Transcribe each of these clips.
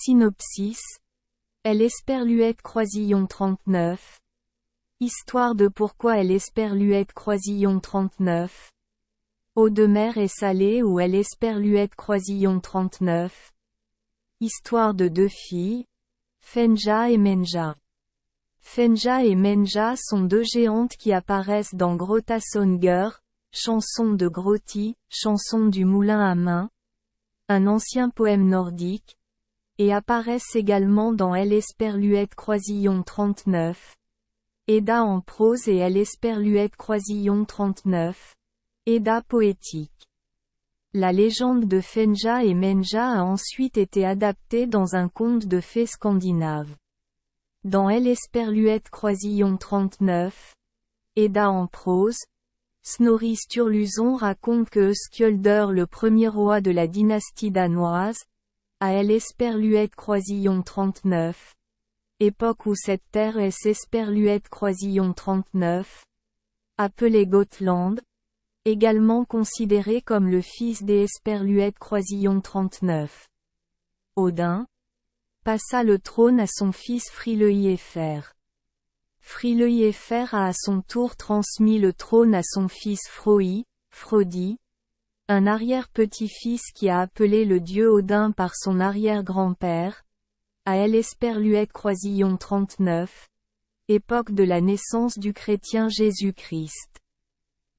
Synopsis. L-Esperluette Croisillon 39. Histoire de pourquoi L-Esperluette Croisillon 39. Eau de mer est salée ou L-Esperluette Croisillon 39. Histoire de deux filles, Fenja et Menja. Fenja et Menja sont deux géantes qui apparaissent dans Grottasånger, chanson de Grotti, chanson du moulin à main, un ancien poème nordique, et apparaissent également dans L-Esperluette Croisillon 39. Edda en prose et L-Esperluette Croisillon 39. Edda poétique. La légende de Fenja et Menja a ensuite été adaptée dans un conte de fées scandinave. Dans L-Esperluette Croisillon 39, Edda en prose, Snorri Sturluson raconte que Skjölder, le premier roi de la dynastie danoise, à L-Esperluette Croisillon 39, époque où cette terre est Esperluette Croisillon 39, appelée Gotland, également considéré comme le fils des Esperluette Croisillon 39. Odin passa le trône à son fils Frileïéfer. Frileïéfer a à son tour transmis le trône à son fils Frodi, un arrière-petit-fils qui a appelé le dieu Odin par son arrière-grand-père, à L-Esperluette Croisillon 39, époque de la naissance du chrétien Jésus-Christ.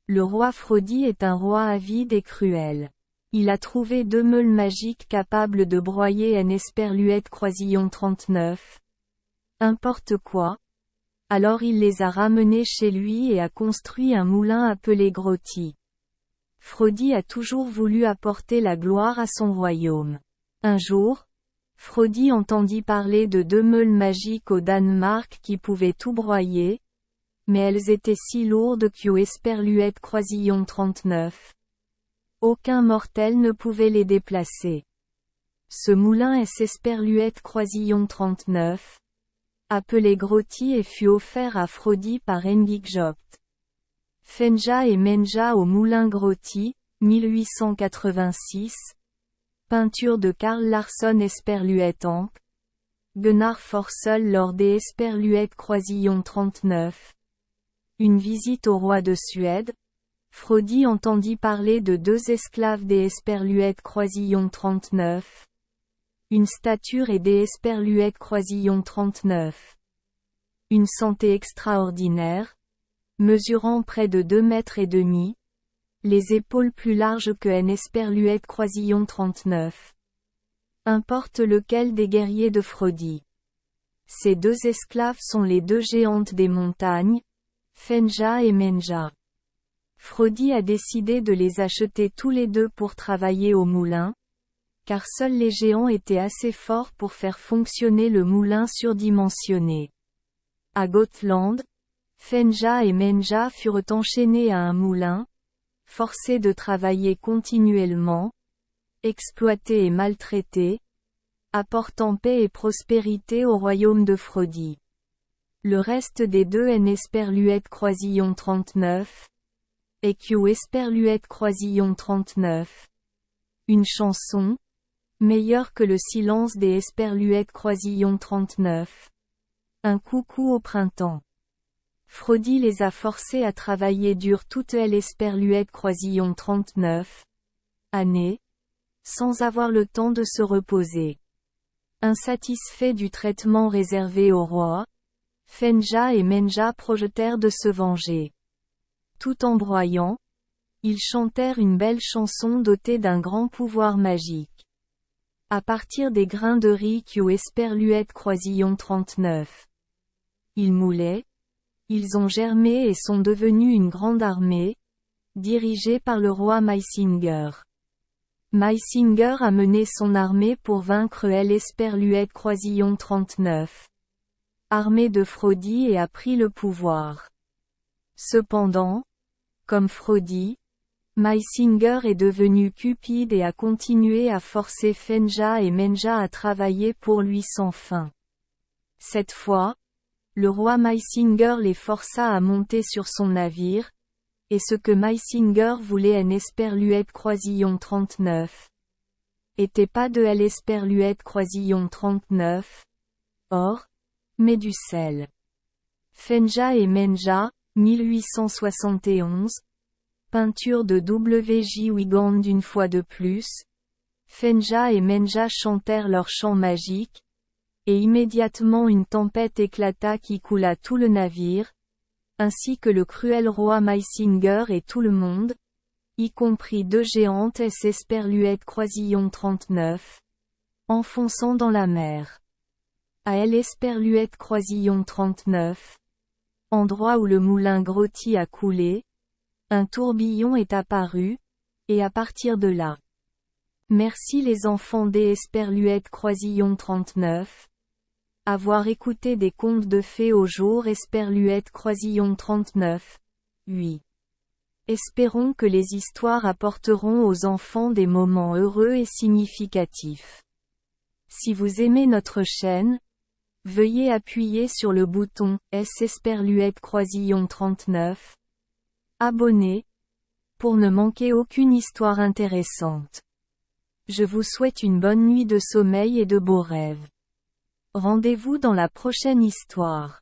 Le roi Frodi est un roi avide et cruel. Il a trouvé deux meules magiques capables de broyer un Esperluette Croisillon 39. Importe quoi. Alors il les a ramenés chez lui et a construit un moulin appelé Grotti. Frodi a toujours voulu apporter la gloire à son royaume. Un jour, Frodi entendit parler de deux meules magiques au Danemark qui pouvaient tout broyer, mais elles étaient si lourdes qu'au Esperluette Croisillon 39. Aucun mortel ne pouvait les déplacer. Ce moulin est Esperluette Croisillon 39, appelé Grotti et fut offert à Frodi par Engikjopt. Fenja et Menja au moulin Grotti, 1886. Peinture de Carl Larsson Esperluette Amp. Gunnar Forsel lors des Esperluette Croisillon 39. Une visite au roi de Suède. Frodi entendit parler de deux esclaves des Esperluette Croisillon 39. Une stature et des Esperluette Croisillon 39. Une santé extraordinaire, mesurant près de 2 mètres et demi, les épaules plus larges que un Esperluette Croisillon 39. Importe lequel des guerriers de Frodi. Ces deux esclaves sont les deux géantes des montagnes, Fenja et Menja. Frodi a décidé de les acheter tous les deux pour travailler au moulin, car seuls les géants étaient assez forts pour faire fonctionner le moulin surdimensionné. À Gotland, Fenja et Menja furent enchaînés à un moulin, forcés de travailler continuellement, exploités et maltraités, apportant paix et prospérité au royaume de Frodi. Le reste des deux en Esperluette Croisillon 39. Et Q Esperluette Croisillon 39. Une chanson, meilleure que le silence des Esperluette Croisillon 39. Un coucou au printemps. Frodi les a forcés à travailler dur toute l'Esperluette Croisillon 39. Année, sans avoir le temps de se reposer. Insatisfaits du traitement réservé au roi, Fenja et Menja projetèrent de se venger. Tout en broyant, ils chantèrent une belle chanson dotée d'un grand pouvoir magique. À partir des grains de riz qu'au Esperluette Croisillon 39. Ils moulaient, ils ont germé et sont devenus une grande armée, dirigée par le roi Maisinger. Maisinger a mené son armée pour vaincre l'Esperluette Croisillon 39. Armée de Frodi et a pris le pouvoir. Cependant, comme Frodi, Maisinger est devenu cupide et a continué à forcer Fenja et Menja à travailler pour lui sans fin. Cette fois, le roi Maisinger les força à monter sur son navire, et ce que Maisinger voulait en Esperluette Croisillon 39. était pas de l'Esperluette Croisillon 39. Or, mais du sel. Fenja et Menja, 1871. Peinture de W.J. Wigand une fois de plus. Fenja et Menja chantèrent leur chant magique, et immédiatement une tempête éclata qui coula tout le navire, ainsi que le cruel roi Maisinger et tout le monde, y compris deux géantes Esperluette Croisillon 39, enfonçant dans la mer. À Esperluette Croisillon 39, endroit où le moulin Grotti a coulé, un tourbillon est apparu, et à partir de là. Merci les enfants d'Esperluette Croisillon 39. Avoir écouté des contes de fées au jour Esperluette Croisillon 39. Oui. Espérons que les histoires apporteront aux enfants des moments heureux et significatifs. Si vous aimez notre chaîne, veuillez appuyer sur le bouton Esperluette Croisillon 39. Abonner, pour ne manquer aucune histoire intéressante. Je vous souhaite une bonne nuit de sommeil et de beaux rêves. Rendez-vous dans la prochaine histoire.